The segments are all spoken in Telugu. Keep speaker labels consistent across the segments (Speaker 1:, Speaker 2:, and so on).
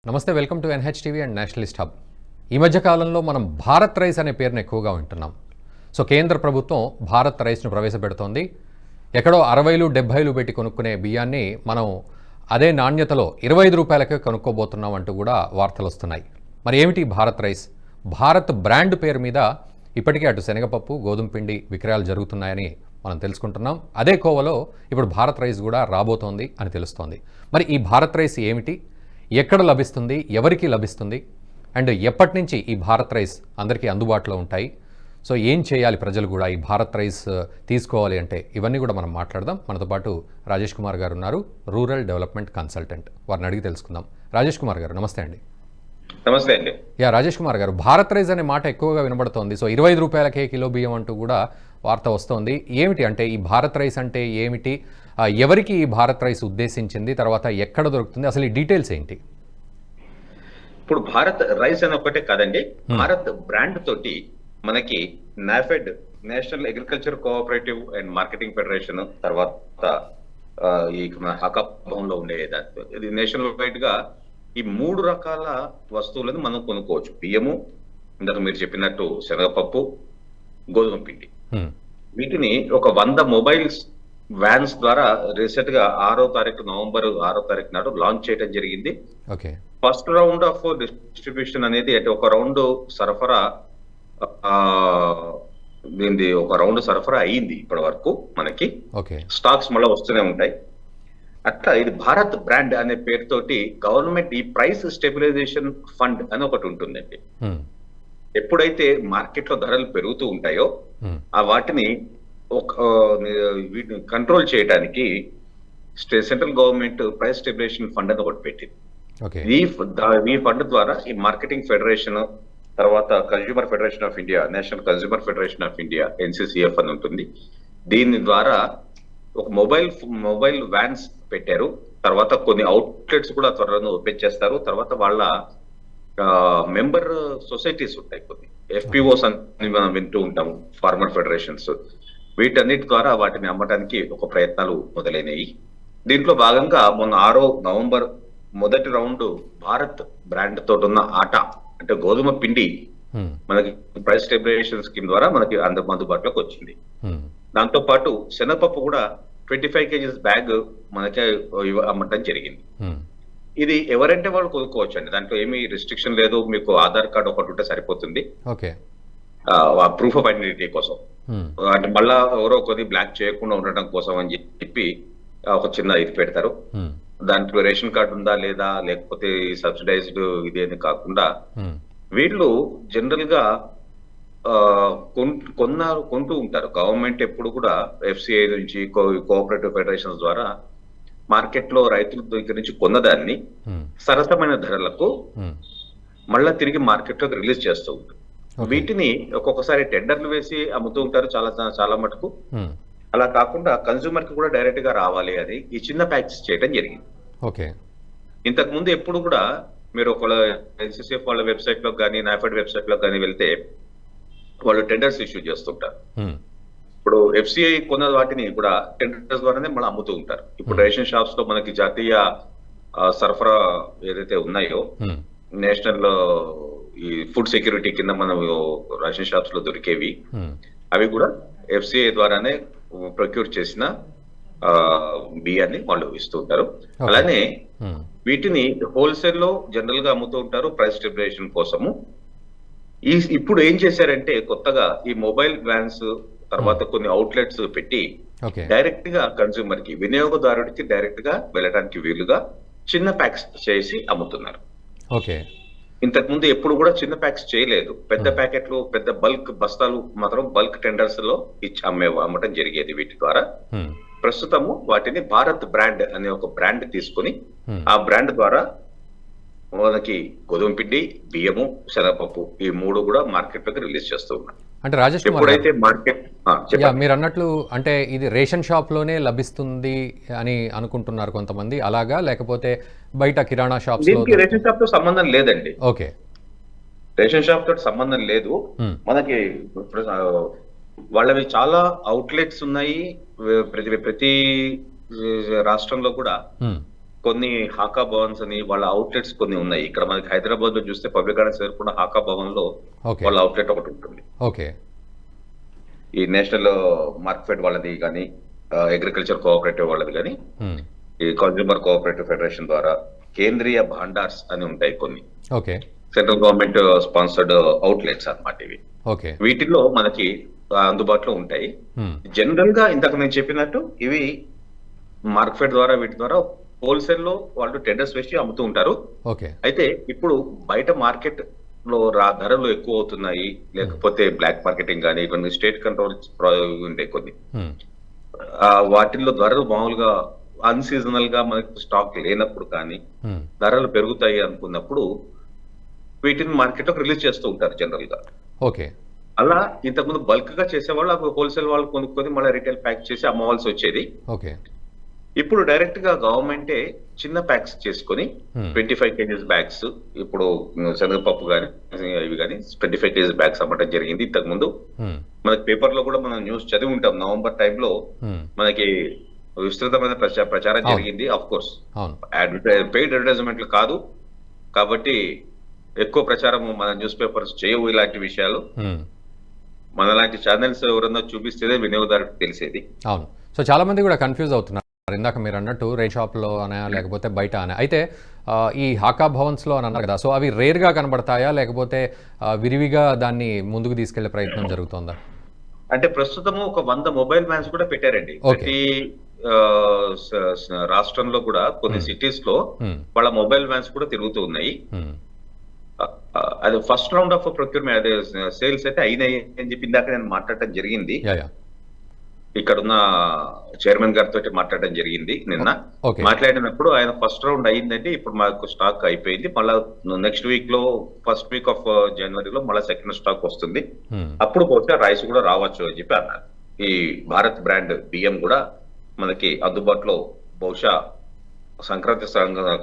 Speaker 1: నమస్తే, welcome to NHTV and Nationalist hub. ఈ మధ్య కాలంలో మనం భారత్ రైస్ అనే పేరును ఎక్కువగా వింటున్నాం. సో కేంద్ర ప్రభుత్వం భారత్ రైస్ను ప్రవేశపెడుతోంది. ఎక్కడో 60లు 70లు పెట్టి కొనుక్కునే బియ్యాన్ని మనం అదే నాణ్యతలో 25 రూపాయలకే కొనుక్కోబోతున్నాం అంటూ కూడా వార్తలు వస్తున్నాయి. మరి ఏమిటి భారత్ రైస్? భారత్ బ్రాండ్ పేరు మీద ఇప్పటికే అటు శనగపప్పు, గోధుమ పిండి విక్రయాలు జరుగుతున్నాయని మనం తెలుసుకుంటున్నాం. అదే కోవలో ఇప్పుడు భారత్ రైస్ కూడా రాబోతోంది అని తెలుస్తోంది. మరి ఈ భారత్ రైస్ ఏమిటి, ఎక్కడ లభిస్తుంది, ఎవరికి లభిస్తుంది, అండ్ ఎప్పటి నుంచి ఈ భారత్ రైస్ అందరికీ అందుబాటులో ఉంటాయి? సో ఏం చేయాలి ప్రజలు కూడా ఈ భారత్ రైస్ తీసుకోవాలి అంటే, ఇవన్నీ కూడా మనం మాట్లాడదాం. మనతో పాటు రాజేష్ కుమార్ గారు ఉన్నారు, రూరల్ డెవలప్మెంట్ కన్సల్టెంట్. వారిని అడిగి తెలుసుకుందాం. రాజేష్ కుమార్ గారు నమస్తే అండి.
Speaker 2: నమస్తే అండి.
Speaker 1: రాజేష్ కుమార్ గారు, భారత్ రైస్ అనే మాట ఎక్కువగా వినబడుతోంది. సో 25 రూపాయలకే కిలో బియ్యం అంటూ కూడా వార్త వస్తోంది. ఏమిటి అంటే ఈ భారత్ రైస్ అంటే ఏమిటి, ఎవరికి ఈ భారత్ రైస్ ఉద్దేశించింది, తర్వాత ఎక్కడ దొరుకుతుంది, అసలు ఈ డీటెయిల్స్ ఏంటి?
Speaker 2: ఇప్పుడు భారత్ రైస్ అని ఒకటే కాదండి, భారత్ బ్రాండ్ తోటి మనకి NAFED, national agriculture cooperative and marketing federation, తర్వాత ఈ హకాభవన్లో ఉండే ఇది నేషనల్ వైడ్ గా ఈ 3 రకాల వస్తువులను మనం కొనుక్కోవచ్చు. బియ్యము, ఇందాక మీరు చెప్పినట్టు శనగపప్పు, గోధుమ పిండి. వీటిని ఒక 100 మొబైల్స్ వ్యాన్స్ ద్వారా రీసెంట్ గా నవంబర్ 6వ తారీఖు నాడు లాంచ్ చేయడం జరిగింది. ఫస్ట్ రౌండ్ ఆఫ్ డిస్ట్రిబ్యూషన్ అనేది అంటే ఒక రౌండ్ సరఫరా అయ్యింది ఇప్పటి వరకు. మనకి స్టాక్స్ మళ్ళీ వస్తూనే ఉంటాయి. అట్లా ఇది భారత్ బ్రాండ్ అనే పేరుతోటి గవర్నమెంట్ ఈ ప్రైస్ స్టెబిలైజేషన్ ఫండ్ అని ఒకటి ఉంటుందండి. ఎప్పుడైతే మార్కెట్ లో ధరలు పెరుగుతూ ఉంటాయో ఆ వాటిని వీటిని కంట్రోల్ చేయడానికి central government price stabilization fund అని ఒకటి పెట్టింది. ఈ ఫండ్ ద్వారా ఈ మార్కెటింగ్ ఫెడరేషన్, తర్వాత consumer federation of India, national consumer federation of India NCCF అని ఉంటుంది. దీని ద్వారా ఒక మొబైల్ వ్యాన్స్ పెట్టారు. తర్వాత కొన్ని అవుట్లెట్స్ కూడా త్వరలో ఓపెన్ చేస్తారు. తర్వాత వాళ్ళ మెంబర్ సొసైటీస్ ఉంటాయి, కొన్ని FPOs అని మనం వింటూ ఉంటాము, ఫార్మర్ ఫెడరేషన్స్. వీటన్నిటి ద్వారా వాటిని అమ్మటానికి ఒక ప్రయత్నాలు మొదలైనవి. దీంట్లో భాగంగా మొన్న 6వ నవంబర్ మొదటి రౌండ్ భారత్ బ్రాండ్ తోటి ఉన్న ఆటా అంటే గోధుమ పిండి మనకి ప్రైస్ స్టెబిలైజేషన్ స్కీమ్ ద్వారా మనకి అందుబాటులోకి వచ్చింది. దాంతో పాటు శనగపప్పు కూడా 25 kgs బ్యాగ్ మనకి అమ్మటం జరిగింది. ఇది ఎవరంటే వాళ్ళు కొనుక్కోవచ్చు అండి, దాంట్లో ఏమీ రిస్ట్రిక్షన్ లేదు. మీకు ఆధార్ కార్డు ఒకటి ఉంటే సరిపోతుంది, ప్రూఫ్ ఆఫ్ ఐడెంటిటీ కోసం. అంటే మళ్ళా ఎవరో కొన్ని బ్లాక్ చేయకుండా ఉండటం కోసం అని చెప్పి ఒక చిన్న ఇది పెడతారు. దాంట్లో రేషన్ కార్డు ఉందా లేదా, లేకపోతే సబ్సిడైజ్డ్ ఇది అని కాకుండా వీళ్ళు జనరల్ గా కొంటూ ఉంటారు. గవర్నమెంట్ ఎప్పుడు కూడా FCI నుంచి, కోఆపరేటివ్ ఫెడరేషన్స్ ద్వారా మార్కెట్ లో రైతుల దగ్గర నుంచి కొన్నదాన్ని సరసమైన ధరలకు మళ్ళా తిరిగి మార్కెట్ లోకి రిలీజ్ చేస్తూ ఉంటారు. వీటిని ఒక్కొక్కసారి టెండర్లు వేసి అమ్ముతూ ఉంటారు చాలా మటుకు. అలా కాకుండా కన్స్యూమర్ కి కూడా డైరెక్ట్ గా రావాలి అని ఈ చిన్న ప్యాక్స్ చేయడం జరిగింది. ఇంతకు ముందు ఎప్పుడు కూడా మీరు ఒక NCCF వాళ్ళ వెబ్సైట్ లో కానీ, నాఫెడ్ వెబ్సైట్ లో కానీ వెళ్తే వాళ్ళు టెండర్స్ ఇష్యూ చేస్తుంటారు. ఇప్పుడు FCI కొన్న వాటిని కూడా టెండర్స్ ద్వారానే మళ్ళీ అమ్ముతూ ఉంటారు. ఇప్పుడు రేషన్ షాప్స్ లో మనకి జాతీయ సరఫరా ఏదైతే ఉన్నాయో, నేషనల్ ఈ ఫుడ్ సెక్యూరిటీ కింద మనం రేషన్ షాప్స్ లో దొరికేవి, అవి కూడా FCI ద్వారానే ప్రొక్యూర్ చేసిన బియ్యాన్ని వాళ్ళు ఇస్తూ ఉంటారు. అలానే వీటిని హోల్సేల్ లో జనరల్ గా అమ్ముతూ ఉంటారు ప్రైస్ స్టెబిలైజేషన్ కోసము. ఇప్పుడు ఏం చేశారంటే కొత్తగా ఈ మొబైల్ వ్యాన్స్, తర్వాత కొన్ని అవుట్లెట్స్ పెట్టి డైరెక్ట్ గా కన్స్యూమర్ కి, వినియోగదారుడికి డైరెక్ట్ గా వెళ్ళడానికి వీలుగా చిన్న ప్యాక్స్ చేసి అమ్ముతున్నారు. ఇంతకు ముందు ఎప్పుడు కూడా చిన్న ప్యాక్స్ చేయలేదు. పెద్ద ప్యాకెట్లు, పెద్ద బల్క్ బస్తాలు మాత్రం బల్క్ టెండర్స్ లో అమ్మటం జరిగేది. వీటి ద్వారా ప్రస్తుతము వాటిని భారత్ బ్రాండ్ అనే ఒక బ్రాండ్ తీసుకుని ఆ బ్రాండ్ ద్వారా మనకి గోధుమ పిండి, బియ్యము, శనగపప్పు ఈ 3 కూడా మార్కెట్ లోకి రిలీజ్ చేస్తూ ఉన్నారు.
Speaker 1: అంటే రాజేష్ కుమార్, మీరు అన్నట్లు అంటే ఇది రేషన్ షాప్ లోనే లభిస్తుంది అని అనుకుంటున్నారు కొంతమంది, అలాగా? లేకపోతే బయట కిరాణా షాప్స్ లో?
Speaker 2: రేషన్ షాప్ తో సంబంధం లేదండి. రేషన్ షాప్ తోటి సంబంధం లేదు. మనకి వాళ్ళవి చాలా అవుట్లెట్స్ ఉన్నాయి ప్రతి రాష్ట్రంలో కూడా. కొన్ని హాకా భవన్స్ అని వాళ్ళ అవుట్లెట్స్ కొన్ని ఉన్నాయి. ఇక్కడ మనకి హైదరాబాద్ లో చూస్తే పబ్లిక్ గార్డెన్స్ ఎదుర్కొన్న హాకా భవన్ లో
Speaker 1: ఓకే
Speaker 2: వాళ్ళ అవుట్లెట్ ఒకటి ఉంటుంది.
Speaker 1: ఓకే
Speaker 2: ఈ నేషనల్ మార్కెట్ వాళ్ళది కానీ, అగ్రికల్చర్ కోఆపరేటివ్ వాళ్ళది కానీ,
Speaker 1: మ్మ్.
Speaker 2: ఈ కన్స్యూమర్ కోఆపరేటివ్ ఫెడరేషన్ ద్వారా కేంద్రీయ భాండార్స్ అని ఉంటాయి కొన్ని
Speaker 1: okay
Speaker 2: central government sponsored outlets అన్నమాట ఇవి.
Speaker 1: ఓకే
Speaker 2: వీటిల్లో మనకి అందుబాటులో ఉంటాయి.
Speaker 1: మ్మ్.
Speaker 2: జనరల్ గా ఇందాక నేను చెప్పినట్టు ఇవి మార్కెట్ ద్వారా వీటి ద్వారా హోల్సేల్ లో వాళ్ళు టెండర్స్ వేసి అమ్ముతూ ఉంటారు.
Speaker 1: ఓకే
Speaker 2: అయితే ఇప్పుడు బయట మార్కెట్ లో ధరలు ఎక్కువ అవుతున్నాయి, లేకపోతే బ్లాక్ మార్కెటింగ్ కానీ కొన్ని స్టేట్ కంట్రోల్ ఉండే కొన్ని
Speaker 1: మ్మ్.
Speaker 2: వాటిల్లో ధరలు మామూలుగా అన్సీజనల్ గా మనకి స్టాక్ లేనప్పుడు కానీ
Speaker 1: మ్మ్.
Speaker 2: ధరలు పెరుగుతాయి అనుకున్నప్పుడు వీటిని మార్కెట్ లో రిలీజ్ చేస్తూ ఉంటారు జనరల్ గా.
Speaker 1: ఓకే
Speaker 2: అలా ఇంతకుముందు బల్క్ గా చేసేవాళ్ళు అప్పుడు హోల్సేల్ వాళ్ళు కొనుక్కొని మళ్ళీ రిటైల్ ప్యాక్ చేసి అమ్మవలసి వచ్చేది.
Speaker 1: ఓకే
Speaker 2: ఇప్పుడు డైరెక్ట్ గా గవర్నమెంటే చిన్న ప్యాక్స్ చేసుకొని
Speaker 1: మ్మ్.
Speaker 2: 25 కేజీస్ బ్యాగ్స్, ఇప్పుడు శనగపప్పు కానీ ఇవి కానీ 25 కేజీస్ బ్యాగ్స్ అమ్మటం జరిగింది. ఇంతకు ముందు
Speaker 1: మ్మ్.
Speaker 2: మనకి పేపర్ లో కూడా మనం న్యూస్ చదివి ఉంటాం. నవంబర్ టైంలో
Speaker 1: మ్మ్.
Speaker 2: మనకి విస్తృతమైన ప్రచారం
Speaker 1: అవును.
Speaker 2: జరిగింది. ఆఫ్ కోర్స్
Speaker 1: అవును
Speaker 2: పెయిడ్ అడ్వర్టైజ్మెంట్లు కాదు కాబట్టి ఎక్కువ ప్రచారం మన న్యూస్ పేపర్స్ చేయవు ఇలాంటి విషయాలు.
Speaker 1: మ్మ్.
Speaker 2: మనలాంటి ఛానల్స్ ఎవరన్నా చూపిస్తేనే వినియోగదారుడికి తెలిసేది.
Speaker 1: అవును. సో చాలా మంది కూడా కన్ఫ్యూజ్ అవుతున్నారు. ఇందాక మీరు అన్నట్టు రేట్ షాప్లో అనే లేకపోతే బయట అనే అయితే ఈ హాకా భవన్స్లో అని అన్నారు కదా, సో అవి రేర్గా కనబడతాయా లేకపోతే విరివిగా దాన్ని ముందుకు తీసుకెళ్లే ప్రయత్నం జరుగుతుందా?
Speaker 2: అంటే ప్రస్తుతము ఒక 100 మొబైల్ వ్యాన్స్ కూడా పెట్టారండి.
Speaker 1: Okay.
Speaker 2: ప్రతి రాష్ట్రంలో కూడా కొన్ని సిటీస్ లో
Speaker 1: మ్మ్.
Speaker 2: వాళ్ళ మొబైల్ వ్యాన్స్ కూడా తిరుగుతూ ఉన్నాయి.
Speaker 1: మ్మ్.
Speaker 2: అది ఫస్ట్ రౌండ్ ఆఫ్ ప్రొక్యూర్మెంట్ అదే సేల్స్ అయితే అయినాయి అని చెప్పి ఇందాక నేను మాట్లాడటం జరిగింది.
Speaker 1: యా యా
Speaker 2: ఇక్కడున్న చైర్మన్ గారితో మాట్లాడడం జరిగింది నిన్న.
Speaker 1: ఓకే
Speaker 2: మాట్లాడినప్పుడు ఆయన ఫస్ట్ రౌండ్ అయ్యిందంటే ఇప్పుడు మాకు స్టాక్ అయిపోయింది, మళ్ళా నెక్స్ట్ వీక్ లో ఫస్ట్ వీక్ ఆఫ్ జనవరిలో మళ్ళీ సెకండ్ స్టాక్ వస్తుంది,
Speaker 1: మ్మ్.
Speaker 2: అప్పుడు బహుశా రైస్ కూడా రావచ్చు అని చెప్పి అన్నారు. ఈ భారత్ బ్రాండ్ బియ్యం కూడా మనకి అందుబాటులో బహుశా సంక్రాంతి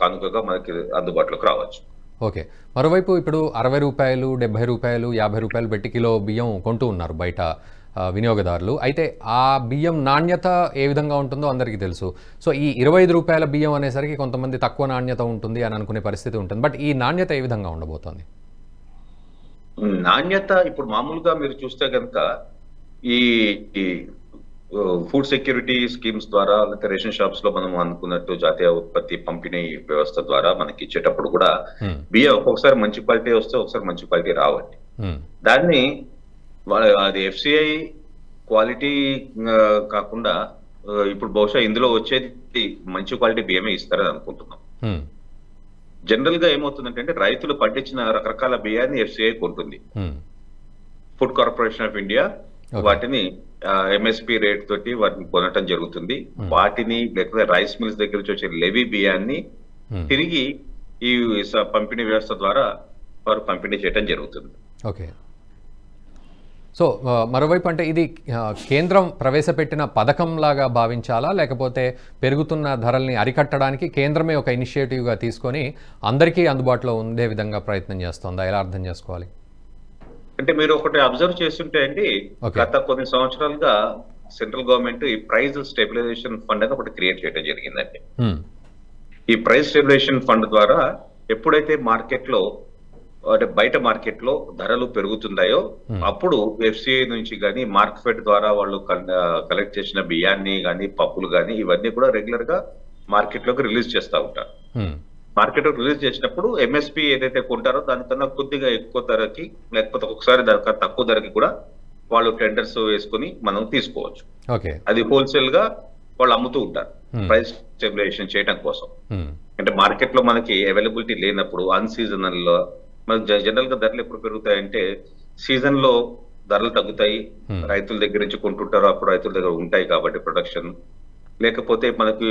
Speaker 2: కానుకగా మనకి అందుబాటులోకి రావచ్చు.
Speaker 1: ఓకే. మరోవైపు ఇప్పుడు 60 రూపాయలు 70 రూపాయలు 50 రూపాయలు పెట్టి కిలో బియ్యం కొంటూ ఉన్నారు బయట వినియోగదారులు. అయితే ఆ బియ్యం నాణ్యత ఏ విధంగా ఉంటుందో అందరికీ తెలుసు. సో ఈ 25 రూపాయల బియ్యం అనేసరికి కొంతమంది తక్కువ నాణ్యత ఉంటుంది అని అనుకునే పరిస్థితి ఉంటుంది. బట్ ఈ నాణ్యత ఏ విధంగా ఉండబోతోంది?
Speaker 2: నాణ్యత ఇప్పుడు మామూలుగా మీరు చూస్తే కనుక ఈ ఫుడ్ సెక్యూరిటీ స్కీమ్స్ ద్వారా లేకపోతే రేషన్ షాప్స్ లో మనం అనుకున్నట్టు జాతీయ ఉత్పత్తి పంపిణీ వ్యవస్థ ద్వారా మనకి ఇచ్చేటప్పుడు కూడా
Speaker 1: మ్మ్.
Speaker 2: బియ్యం ఒక్కొక్కసారి మంచి క్వాలిటీ వస్తే ఒకసారి మంచి క్వాలిటీ రావండి.
Speaker 1: మ్మ్.
Speaker 2: దాన్ని అది ఎఫ్సిఐ క్వాలిటీ కాకుండా ఇప్పుడు బహుశా ఇందులో వచ్చేది మంచి క్వాలిటీ బియ్యమే ఇస్తారని అనుకుంటున్నాం.
Speaker 1: మ్మ్.
Speaker 2: జనరల్ గా ఏమవుతుందంటే రైతులు పండించిన రకరకాల బియ్యాన్ని FCI కొంటుంది.
Speaker 1: Hmm.
Speaker 2: Food corporation of India
Speaker 1: Okay.
Speaker 2: వాటిని ఎంఎస్పి రేట్ తోటి వాటిని కొనటం జరుగుతుంది. వాటిని లేకపోతే రైస్ మిల్స్ దగ్గర నుంచి వచ్చే లెవీ బియ్యాన్ని
Speaker 1: మ్మ్.
Speaker 2: తిరిగి ఈ పంపిణీ వ్యవస్థ ద్వారా వారు పంపిణీ చేయడం జరుగుతుంది.
Speaker 1: ఓకే. సో మరోవైపు అంటే ఇది కేంద్రం ప్రవేశపెట్టిన పథకం లాగా భావించాలా లేకపోతే పెరుగుతున్న ధరల్ని అరికట్టడానికి కేంద్రమే ఒక ఇనిషియేటివ్గా తీసుకొని అందరికీ అందుబాటులో ఉండే విధంగా ప్రయత్నం చేస్తుందా? ఎలా అర్థం చేసుకోవాలి?
Speaker 2: అంటే మీరు ఒకటి అబ్జర్వ్ చేస్తుంటే అండి,
Speaker 1: Okay.
Speaker 2: గత కొన్ని సంవత్సరాలుగా సెంట్రల్ గవర్నమెంట్ ఈ ప్రైస్ స్టెబిలైజేషన్ ఫండ్ అని ఒకటి క్రియేట్ చేయడం జరిగిందండి.
Speaker 1: మ్మ్.
Speaker 2: ఈ ప్రైస్ స్టెబిలైజేషన్ ఫండ్ ద్వారా ఎప్పుడైతే మార్కెట్ లో అంటే బయట మార్కెట్ లో ధరలు పెరుగుతున్నాయో అప్పుడు ఎఫ్సిఐ నుంచి కానీ మార్కెట్ ద్వారా వాళ్ళు కలెక్ట్ చేసిన బియ్యాన్ని కానీ పప్పులు కానీ ఇవన్నీ కూడా రెగ్యులర్ గా మార్కెట్ లోకి రిలీజ్ చేస్తూ ఉంటారు.
Speaker 1: మ్మ్.
Speaker 2: మార్కెట్ రిలీజ్ చేసినప్పుడు ఎంఎస్పి ఏదైతే కొంటారో దానికన్నా కొద్దిగా ఎక్కువ ధరకి లేకపోతే ఒకసారి దానికన్నా తక్కువ ధరకి కూడా వాళ్ళు టెండర్స్ వేసుకుని మనం తీసుకోవచ్చు.
Speaker 1: ఓకే.
Speaker 2: అది హోల్సేల్ గా వాళ్ళు అమ్ముతూ ఉంటారు
Speaker 1: Hmm.
Speaker 2: ప్రైస్ స్టెబిలైజేషన్ చేయడం కోసం.
Speaker 1: మ్మ్.
Speaker 2: అంటే మార్కెట్ లో మనకి అవైలబిలిటీ లేనప్పుడు అన్సీజనల్ లో మనకి జనరల్ గా ధరలు ఎప్పుడు పెరుగుతాయంటే సీజన్ లో ధరలు తగ్గుతాయి,
Speaker 1: Hmm.
Speaker 2: రైతుల దగ్గర నుంచి కొంటుంటారు, అప్పుడు రైతుల దగ్గర ఉంటాయి కాబట్టి ప్రొడక్షన్. లేకపోతే మనకి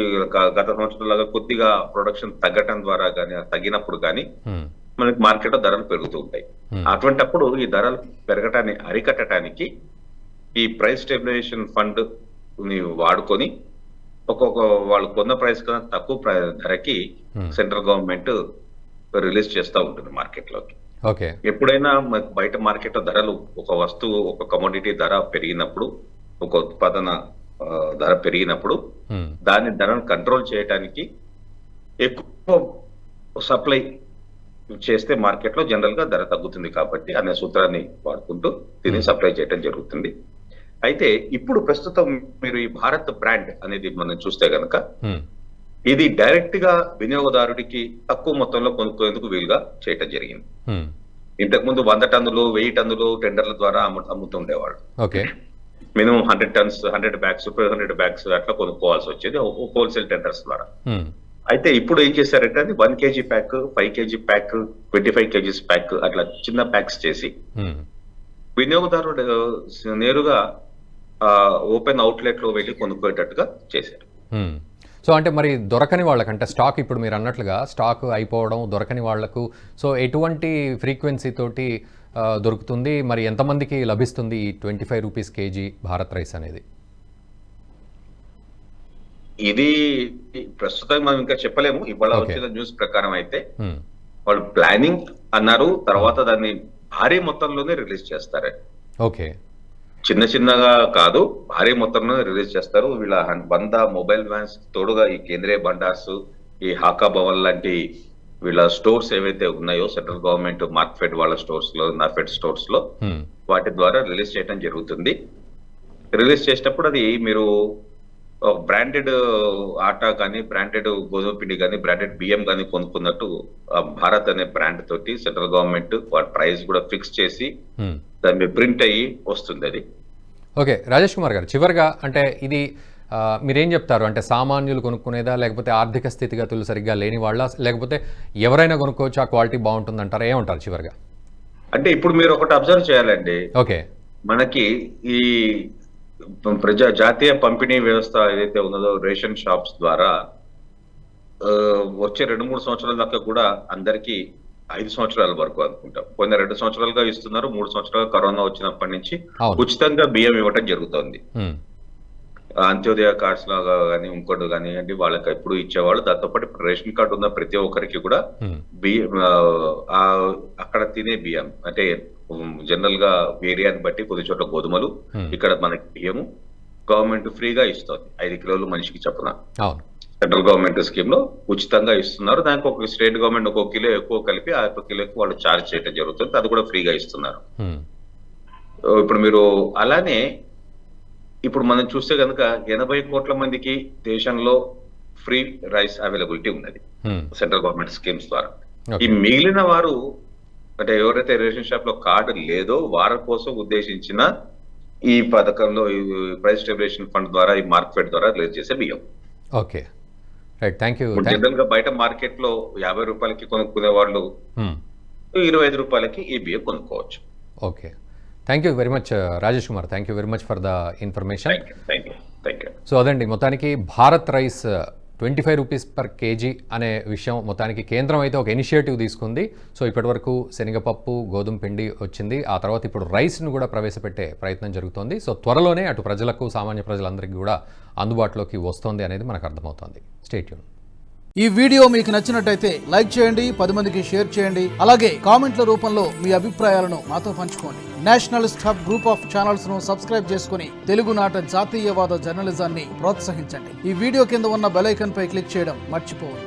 Speaker 2: గత సంవత్సరం లాగా కొద్దిగా ప్రొడక్షన్ తగ్గటం ద్వారా కానీ తగ్గినప్పుడు కానీ
Speaker 1: మ్మ్.
Speaker 2: మనకి మార్కెట్ లో ధరలు పెరుగుతూ ఉంటాయి.
Speaker 1: Hmm.
Speaker 2: అటువంటప్పుడు ఈ ధరలు పెరగటాన్ని అరికట్టడానికి ఈ ప్రైస్ స్టెబిలైజేషన్ ఫండ్ ని వాడుకొని ఒక్కొక్క వాళ్ళు కొన్న ప్రైస్ కన్నా తక్కువ ధరకి
Speaker 1: Hmm.
Speaker 2: సెంట్రల్ గవర్నమెంట్ రిలీజ్ చేస్తూ ఉంటుంది మార్కెట్ లోకి.
Speaker 1: ఓకే.
Speaker 2: ఎప్పుడైనా మనకి బయట మార్కెట్ లో ధరలు ఒక వస్తువు ఒక కమోడిటీ ధర పెరిగినప్పుడు ఒక ఉత్పాదన ధర పెరిగినప్పుడు
Speaker 1: మ్మ్.
Speaker 2: దాని ధరను కంట్రోల్ చేయడానికి ఎక్కువ సప్లై చేస్తే మార్కెట్లో జనరల్ గా ధర తగ్గుతుంది కాబట్టి అనే సూత్రాన్ని వాడుకుంటూ దీన్ని సప్లై చేయడం జరుగుతుంది. అయితే ఇప్పుడు ప్రస్తుతం మీరు ఈ భారత్ బ్రాండ్ అనేది మనం చూస్తే గనక ఇది డైరెక్ట్ గా వినియోగదారుడికి తక్కువ మొత్తంలో కొనుక్కునేందుకు వీలుగా చేయటం జరిగింది. ఇంతకు ముందు 100 టన్నులు 1000 టన్నులు టెండర్ల ద్వారా అమ్ముతుండేవాళ్ళు. మినిమం 100 టన్స్ 100 బ్యాగ్స్ 200 బ్యాగ్స్ అట్లా కొనుక్కోవాల్సి వచ్చేది హోల్సేల్ టెండర్స్ ద్వారా. అయితే ఇప్పుడు ఏం చేశారంటే అది 1 kg pack 5 kg pack 25 kgs pack అట్లా చిన్న ప్యాక్స్ చేసి వినియోగదారుడు నేరుగా ఓపెన్ అవుట్లెట్ లో వెళ్ళి కొనుక్కోయేటట్టుగా చేశారు.
Speaker 1: సో అంటే మరి దొరకని వాళ్ళకంటే స్టాక్ ఇప్పుడు మీరు అన్నట్లుగా స్టాక్ అయిపోవడం దొరకని వాళ్లకు సో ఎటువంటి ఫ్రీక్వెన్సీ తోటి దొరుకుతుంది, మరి ఎంతమందికి లభిస్తుంది ఈ 25 రూపీస్ కేజీ భారత్ రైస్ అనేది?
Speaker 2: ఇది ప్రస్తుతం మనం ఇంకా చెప్పలేము. ఇవాళ వచ్చిన న్యూస్ ప్రకారం అయితే వాళ్ళు ప్లానింగ్ అన్నారు, తర్వాత దాన్ని భారీ మొత్తంలోనే రిలీజ్ చేస్తారు.
Speaker 1: ఓకే,
Speaker 2: చిన్న చిన్నగా కాదు, భారీ మొత్తంలో రిలీజ్ చేస్తారు. వీళ్ళ 100 మొబైల్ వ్యాన్స్ తోడుగా ఈ కేంద్రీయ బండార్స్, ఈ హాకా భవన్ లాంటి వీళ్ళ స్టోర్స్ ఏవైతే ఉన్నాయో సెంట్రల్ గవర్నమెంట్ మార్క్ఫెడ్ వాళ్ళ స్టోర్స్ లో నాఫెడ్ స్టోర్స్ లో వాటి ద్వారా రిలీజ్ చేయడం జరుగుతుంది. రిలీజ్ చేసేటప్పుడు అది మీరు బ్రాండెడ్ ఆటా కానీ బ్రాండెడ్ గోధుమ పిండి కానీ బ్రాండెడ్ బియ్యం కానీ కొనుక్కున్నట్టు భారత్ అనే బ్రాండ్ తోటి సెంట్రల్ గవర్నమెంట్ వాటి ప్రైస్ కూడా ఫిక్స్ చేసి దాన్ని ప్రింట్ అయ్యి వస్తుంది అది.
Speaker 1: ఓకే రాజేష్ కుమార్ గారు, చివరిగా అంటే ఇది మీరేం చెప్తారు? అంటే సామాన్యులు కొనుక్కునేదా, లేకపోతే ఆర్థిక స్థితిగతులు సరిగ్గా లేని వాళ్ళ, లేకపోతే ఎవరైనా కొనుక్కోవచ్చు ఆ క్వాలిటీ బాగుంటుంది అంటారా? ఏమంటారు చివరిగా?
Speaker 2: అంటే ఇప్పుడు మీరు ఒకటి అబ్జర్వ్ చేయాలండి.
Speaker 1: ఓకే,
Speaker 2: మనకి ఈ జాతీయ పంపిణీ వ్యవస్థ ఏదైతే ఉన్నదో రేషన్ షాప్స్ ద్వారా వచ్చే 2-3 సంవత్సరాల దాకా కూడా అందరికీ 5 సంవత్సరాల వరకు అనుకుంటాం కొన్ని 2 సంవత్సరాలుగా ఇస్తున్నారు. 3 సంవత్సరాలు కరోనా వచ్చినప్పటి నుంచి ఉచితంగా బియ్యం ఇవ్వటం జరుగుతుంది. అంత్యోదయ కార్డ్స్ లాగా కానీ ఇంకోటి కానివ్వండి వాళ్ళకి ఎప్పుడు ఇచ్చేవాళ్ళు. దాంతో పాటు ఇప్పుడు రేషన్ కార్డు ఉన్న ప్రతి ఒక్కరికి కూడా బియ్యం అక్కడ తినే బియ్యం అంటే జనరల్ గా ఏరియాని బట్టి కొద్ది చోట్ల గోధుమలు, ఇక్కడ మనకి బియ్యము గవర్నమెంట్ ఫ్రీగా ఇస్తుంది. 5 కిలోలు మనిషికి చొప్పున సెంట్రల్ గవర్నమెంట్ స్కీమ్ లో ఉచితంగా ఇస్తున్నారు. దానికి ఒక స్టేట్ గవర్నమెంట్ 1 కిలో ఎక్కువ కలిపి ఆ 1 కిలోకి వాళ్ళు ఛార్జ్ చేయడం జరుగుతుంది. అది కూడా ఫ్రీగా ఇస్తున్నారు. ఇప్పుడు మీరు అలానే ఇప్పుడు మనం చూస్తే కనుక 80 కోట్ల మందికి దేశంలో ఫ్రీ రైస్ అవైలబిలిటీ ఉన్నది సెంట్రల్ గవర్నమెంట్ స్కీమ్స్ ద్వారా. ఈ మిగిలిన వారు అంటే ఎవరైతే రేషన్ షాప్ లో కార్డు లేదో వారి కోసం ఉద్దేశించిన ఈ పథకంలో ప్రైస్ స్టెబిలైజేషన్ ఫండ్ ద్వారా ఈ మార్కెట్ ద్వారా రిలీజ్ చేసే బియ్యం.
Speaker 1: Okay right, thank you.
Speaker 2: General గా బయట మార్కెట్ లో 50 రూపాయలకి కొనుక్కునే వాళ్ళు 25 రూపాయలకి ఈ బియ్యం కొనుక్కోవచ్చు.
Speaker 1: Okay, thank you very much Rajesh Kumar, thank you very much for the information. So అదండి, మొత్తానికి Bharat rice 25 rupees per KG అనే విషయం మొత్తానికి కేంద్రం అయితే ఒక ఇనిషియేటివ్ తీసుకుంది. సో ఇప్పటివరకు శనగపప్పు గోధుమ పిండి వచ్చింది, ఆ తర్వాత ఇప్పుడు రైస్ను కూడా ప్రవేశపెట్టే ప్రయత్నం జరుగుతోంది. సో త్వరలోనే అటు ప్రజలకు సామాన్య ప్రజలందరికీ కూడా అందుబాటులోకి వస్తుంది అనేది మనకు అర్థమవుతోంది. Stay tune.
Speaker 3: ఈ వీడియో మీకు నచ్చినట్టయితే లైక్ చేయండి, 10 మందికి షేర్ చేయండి. అలాగే కామెంట్ల రూపంలో మీ అభిప్రాయాలను మాతో పంచుకోండి. Nationalist hub group of channels ను సబ్స్క్రైబ్ చేసుకుని తెలుగునాట జాతీయవాద జర్నలిజాన్ని ప్రోత్సహించండి. ఈ వీడియో కింద ఉన్న బెల్ ఐకాన్ పై క్లిక్ చేయడం మర్చిపోవద్దు.